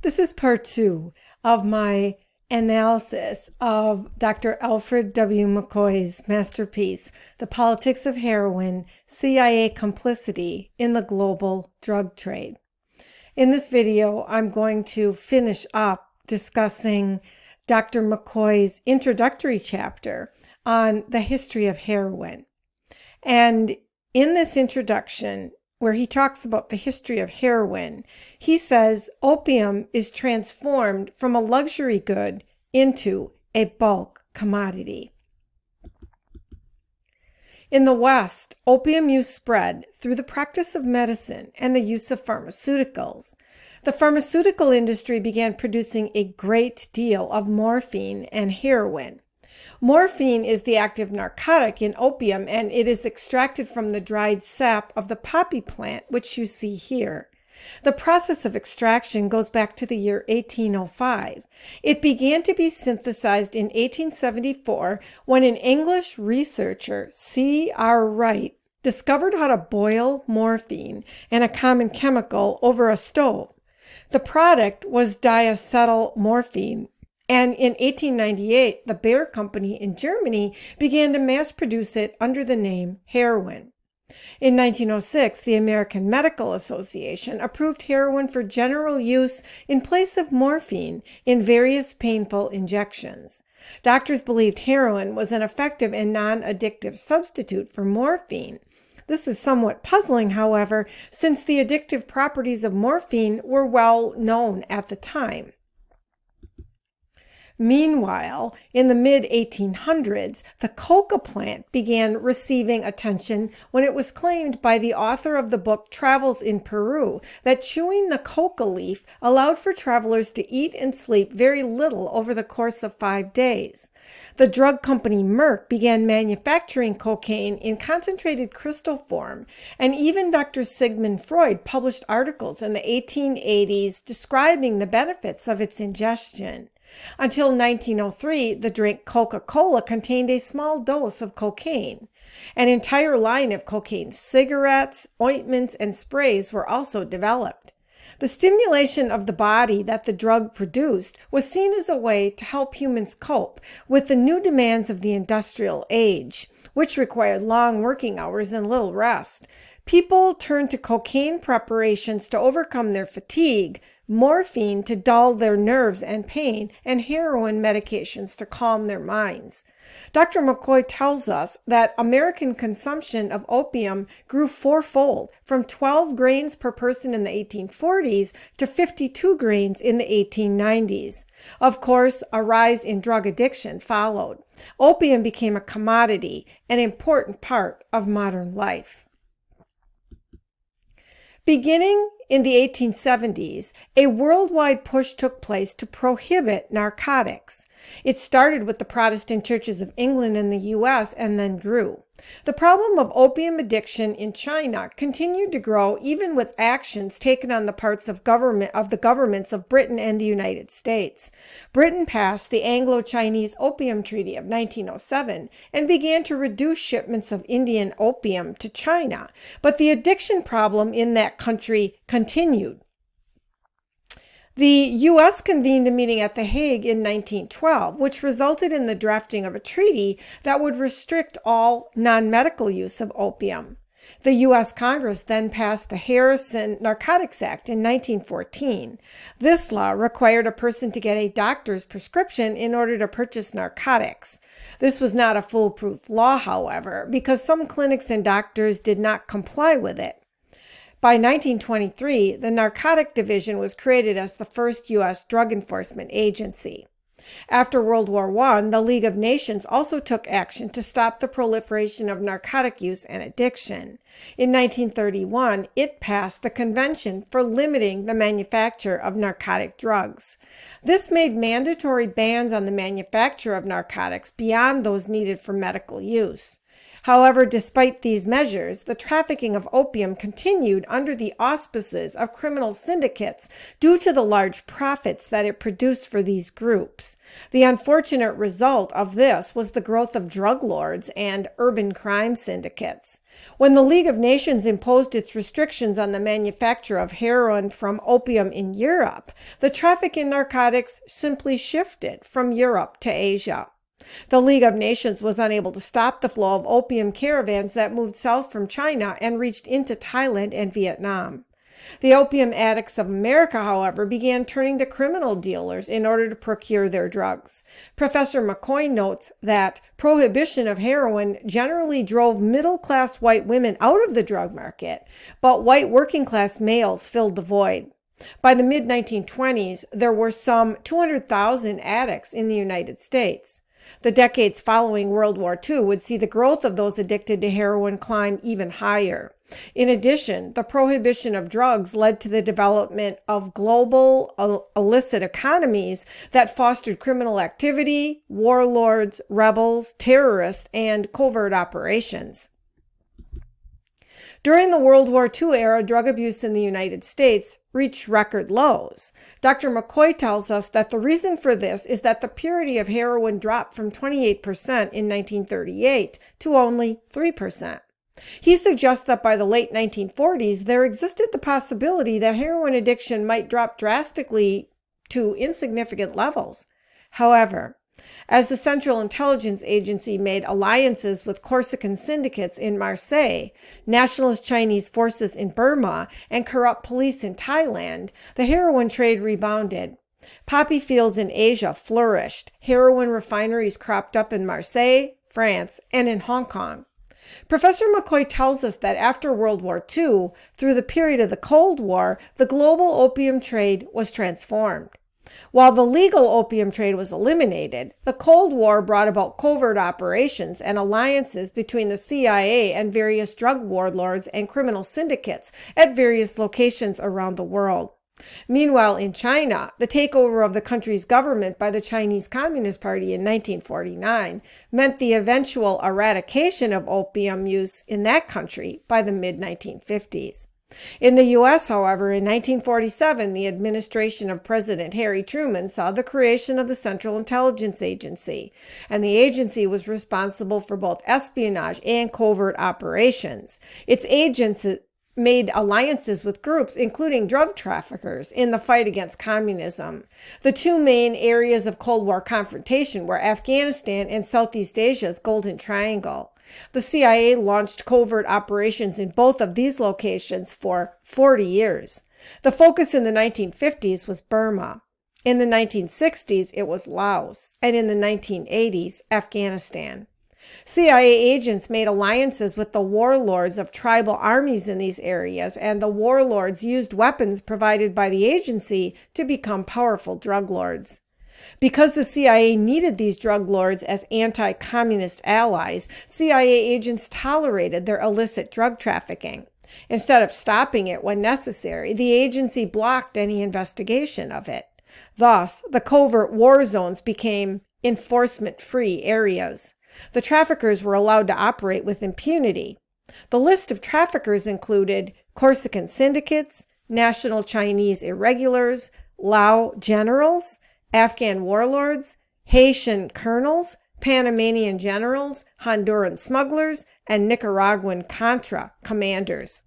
This is part 2 of my analysis of Dr. Alfred W. McCoy's masterpiece, The Politics of Heroin, CIA Complicity in the Global Drug Trade. In this video, I'm going to finish up discussing Dr. McCoy's introductory chapter on the history of heroin. And in this introduction, where he talks about the history of heroin, he says opium is transformed from a luxury good into a bulk commodity. In the West, opium use spread through the practice of medicine and the use of pharmaceuticals. The pharmaceutical industry began producing a great deal of morphine and heroin. Morphine is the active narcotic in opium, and it is extracted from the dried sap of the poppy plant, which you see here. The process of extraction goes back to the year 1805. It began to be synthesized in 1874 when an English researcher, C.R. Wright, discovered how to boil morphine and a common chemical over a stove. The product was diacetyl morphine. And in 1898, the Bayer Company in Germany began to mass produce it under the name heroin. In 1906, the American Medical Association approved heroin for general use in place of morphine in various painful injections. Doctors believed heroin was an effective and non-addictive substitute for morphine. This is somewhat puzzling, however, since the addictive properties of morphine were well known at the time. Meanwhile, in the mid-1800s, the coca plant began receiving attention when it was claimed by the author of the book Travels in Peru that chewing the coca leaf allowed for travelers to eat and sleep very little over the course of 5 days. The drug company Merck began manufacturing cocaine in concentrated crystal form, and even Dr. Sigmund Freud published articles in the 1880s describing the benefits of its ingestion. Until 1903, the drink Coca-Cola contained a small dose of cocaine. An entire line of cocaine cigarettes, ointments, and sprays were also developed. The stimulation of the body that the drug produced was seen as a way to help humans cope with the new demands of the industrial age, which required long working hours and little rest. People turned to cocaine preparations to overcome their fatigue, morphine to dull their nerves and pain, and heroin medications to calm their minds. Dr. McCoy tells us that American consumption of opium grew fourfold, from 12 grains per person in the 1840s to 52 grains in the 1890s. Of course, a rise in drug addiction followed. Opium became a commodity, an important part of modern life. Beginning in the 1870s, a worldwide push took place to prohibit narcotics. It started with the Protestant churches of England and the U.S. and then grew. The problem of opium addiction in China continued to grow even with actions taken on the parts of the governments of Britain and the United States. Britain passed the Anglo-Chinese Opium Treaty of 1907 and began to reduce shipments of Indian opium to China, but the addiction problem in that country continued. The U.S. convened a meeting at The Hague in 1912, which resulted in the drafting of a treaty that would restrict all non-medical use of opium. The U.S. Congress then passed the Harrison Narcotics Act in 1914. This law required a person to get a doctor's prescription in order to purchase narcotics. This was not a foolproof law, however, because some clinics and doctors did not comply with it. By 1923, the Narcotic Division was created as the first U.S. drug enforcement agency. After World War I, the League of Nations also took action to stop the proliferation of narcotic use and addiction. In 1931, it passed the Convention for Limiting the Manufacture of Narcotic Drugs. This made mandatory bans on the manufacture of narcotics beyond those needed for medical use. However, despite these measures, the trafficking of opium continued under the auspices of criminal syndicates due to the large profits that it produced for these groups. The unfortunate result of this was the growth of drug lords and urban crime syndicates. When the League of Nations imposed its restrictions on the manufacture of heroin from opium in Europe, the traffic in narcotics simply shifted from Europe to Asia. The League of Nations was unable to stop the flow of opium caravans that moved south from China and reached into Thailand and Vietnam. The opium addicts of America, however, began turning to criminal dealers in order to procure their drugs. Professor McCoy notes that prohibition of heroin generally drove middle-class white women out of the drug market, but white working-class males filled the void. By the mid-1920s, there were some 200,000 addicts in the United States. The decades following World War II would see the growth of those addicted to heroin climb even higher. In addition, the prohibition of drugs led to the development of global illicit economies that fostered criminal activity, warlords, rebels, terrorists, and covert operations. During the World War II era, drug abuse in the United States reached record lows. Dr. McCoy tells us that the reason for this is that the purity of heroin dropped from 28% in 1938 to only 3%. He suggests that by the late 1940s, there existed the possibility that heroin addiction might drop drastically to insignificant levels. However, as the Central Intelligence Agency made alliances with Corsican syndicates in Marseille, nationalist Chinese forces in Burma, and corrupt police in Thailand, the heroin trade rebounded. Poppy fields in Asia flourished. Heroin refineries cropped up in Marseille, France, and in Hong Kong. Professor McCoy tells us that after World War II, through the period of the Cold War, the global opium trade was transformed. While the legal opium trade was eliminated, the Cold War brought about covert operations and alliances between the CIA and various drug warlords and criminal syndicates at various locations around the world. Meanwhile, in China, the takeover of the country's government by the Chinese Communist Party in 1949 meant the eventual eradication of opium use in that country by the mid-1950s. In the U.S., however, in 1947, the administration of President Harry Truman saw the creation of the Central Intelligence Agency, and the agency was responsible for both espionage and covert operations. Its agents made alliances with groups, including drug traffickers, in the fight against communism. The two main areas of Cold War confrontation were Afghanistan and Southeast Asia's Golden Triangle. The CIA launched covert operations in both of these locations for 40 years. The focus in the 1950s was Burma. In the 1960s, it was Laos, and in the 1980s, Afghanistan. CIA agents made alliances with the warlords of tribal armies in these areas, and the warlords used weapons provided by the agency to become powerful drug lords. Because the CIA needed these drug lords as anti-communist allies, CIA agents tolerated their illicit drug trafficking. Instead of stopping it when necessary, the agency blocked any investigation of it. Thus, the covert war zones became enforcement-free areas. The traffickers were allowed to operate with impunity. The list of traffickers included Corsican syndicates, national Chinese irregulars, Lao generals, Afghan warlords, Haitian colonels, Panamanian generals, Honduran smugglers, and Nicaraguan Contra commanders.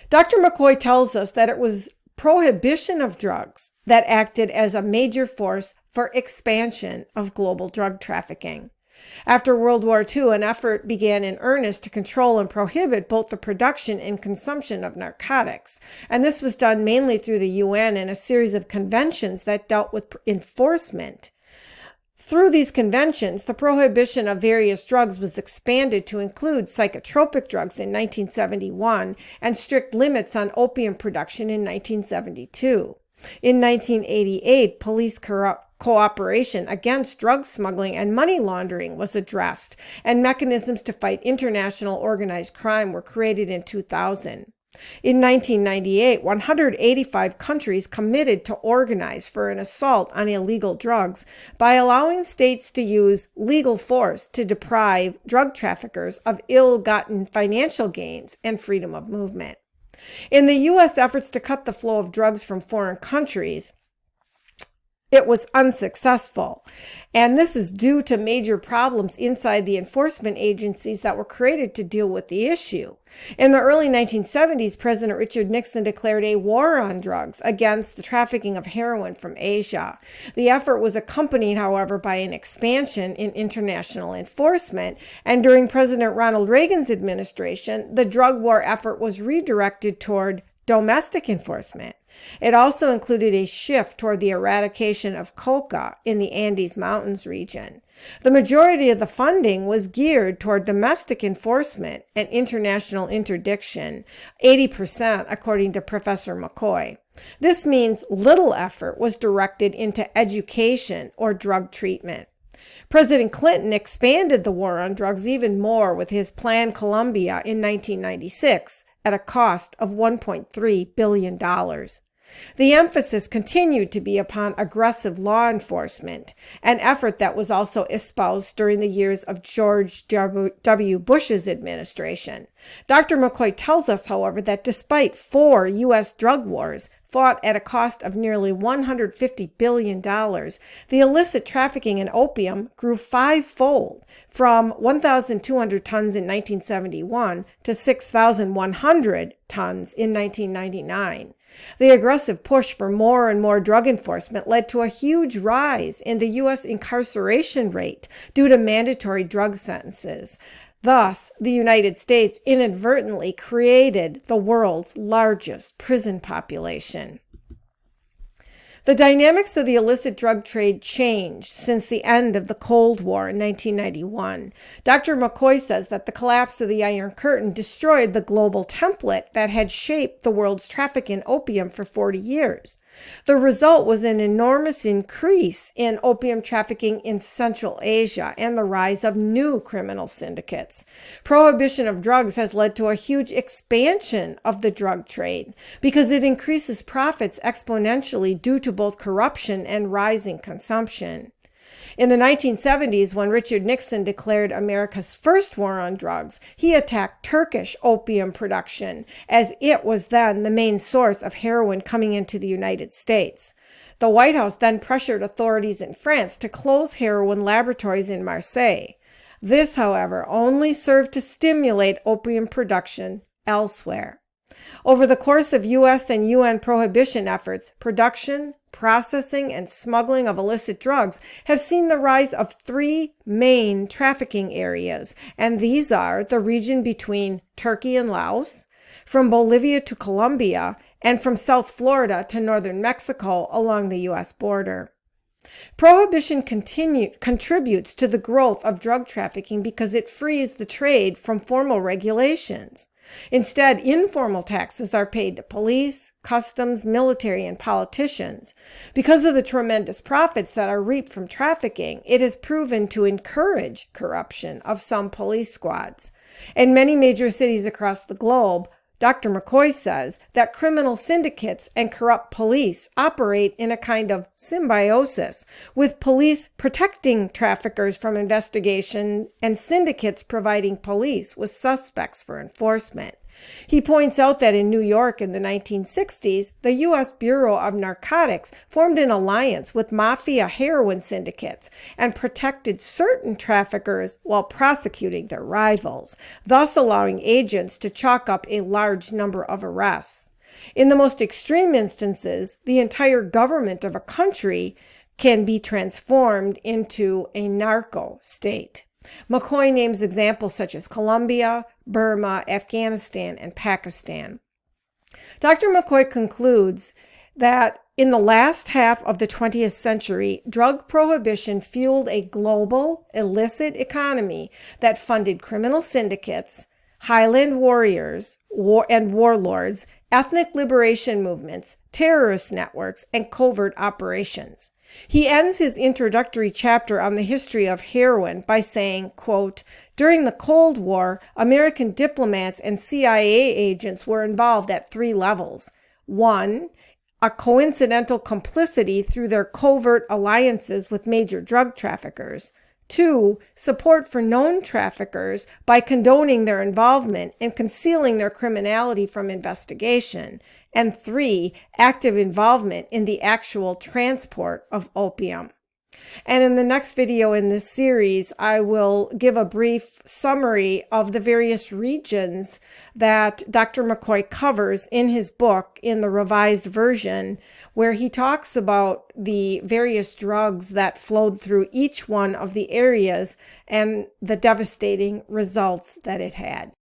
Dr. McCoy tells us that it was prohibition of drugs that acted as a major force for expansion of global drug trafficking. After World War II, an effort began in earnest to control and prohibit both the production and consumption of narcotics, and this was done mainly through the UN and a series of conventions that dealt with enforcement. Through these conventions, the prohibition of various drugs was expanded to include psychotropic drugs in 1971 and strict limits on opium production in 1972. In 1988, police cooperation against drug smuggling and money laundering was addressed, and mechanisms to fight international organized crime were created in 2000. In 1998, 185 countries committed to organize for an assault on illegal drugs by allowing states to use legal force to deprive drug traffickers of ill-gotten financial gains and freedom of movement. In the U.S. efforts to cut the flow of drugs from foreign countries, it was unsuccessful, and this is due to major problems inside the enforcement agencies that were created to deal with the issue. In the early 1970s, President Richard Nixon declared a war on drugs against the trafficking of heroin from Asia. The effort was accompanied, however, by an expansion in international enforcement, and during President Ronald Reagan's administration, the drug war effort was redirected toward domestic enforcement. It also included a shift toward the eradication of coca in the Andes Mountains region. The majority of the funding was geared toward domestic enforcement and international interdiction, 80% according to Professor McCoy. This means little effort was directed into education or drug treatment. President Clinton expanded the war on drugs even more with his Plan Colombia in 1996 at a cost of $1.3 billion. The emphasis continued to be upon aggressive law enforcement, an effort that was also espoused during the years of George W. Bush's administration. Dr. McCoy tells us, however, that despite 4 U.S. drug wars fought at a cost of nearly $150 billion, the illicit trafficking in opium grew 5-fold, from 1,200 tons in 1971 to 6,100 tons in 1999. The aggressive push for more and more drug enforcement led to a huge rise in the U.S. incarceration rate due to mandatory drug sentences. Thus, the United States inadvertently created the world's largest prison population. The dynamics of the illicit drug trade changed since the end of the Cold War in 1991. Dr. McCoy says that the collapse of the Iron Curtain destroyed the global template that had shaped the world's traffic in opium for 40 years. The result was an enormous increase in opium trafficking in Central Asia and the rise of new criminal syndicates. Prohibition of drugs has led to a huge expansion of the drug trade because it increases profits exponentially due to both corruption and rising consumption. In the 1970s, when Richard Nixon declared America's first war on drugs, he attacked Turkish opium production, as it was then the main source of heroin coming into the United States. The White House then pressured authorities in France to close heroin laboratories in Marseille. This, however, only served to stimulate opium production elsewhere. Over the course of U.S. and UN prohibition efforts, production, processing, and smuggling of illicit drugs have seen the rise of 3 main trafficking areas, and these are the region between Turkey and Laos, from Bolivia to Colombia, and from South Florida to northern Mexico along the U.S. border. Prohibition contributes to the growth of drug trafficking because it frees the trade from formal regulations. Instead, informal taxes are paid to police, customs, military, and politicians. Because of the tremendous profits that are reaped from trafficking, it has proven to encourage corruption of some police squads. In many major cities across the globe, Dr. McCoy says that criminal syndicates and corrupt police operate in a kind of symbiosis, with police protecting traffickers from investigation and syndicates providing police with suspects for enforcement. He points out that in New York in the 1960s, the U.S. Bureau of Narcotics formed an alliance with mafia heroin syndicates and protected certain traffickers while prosecuting their rivals, thus allowing agents to chalk up a large number of arrests. In the most extreme instances, the entire government of a country can be transformed into a narco state. McCoy names examples such as Colombia, Burma, Afghanistan, and Pakistan. Dr. McCoy concludes that in the last half of the 20th century, drug prohibition fueled a global, illicit economy that funded criminal syndicates, highland warriors and warlords, ethnic liberation movements, terrorist networks, and covert operations. He ends his introductory chapter on the history of heroin by saying, quote, "During the Cold War, American diplomats and CIA agents were involved at 3 levels. 1, a coincidental complicity through their covert alliances with major drug traffickers. 2, support for known traffickers by condoning their involvement and concealing their criminality from investigation. And 3, active involvement in the actual transport of opium." And in the next video in this series, I will give a brief summary of the various regions that Dr. McCoy covers in his book in the revised version, where he talks about the various drugs that flowed through each one of the areas and the devastating results that it had.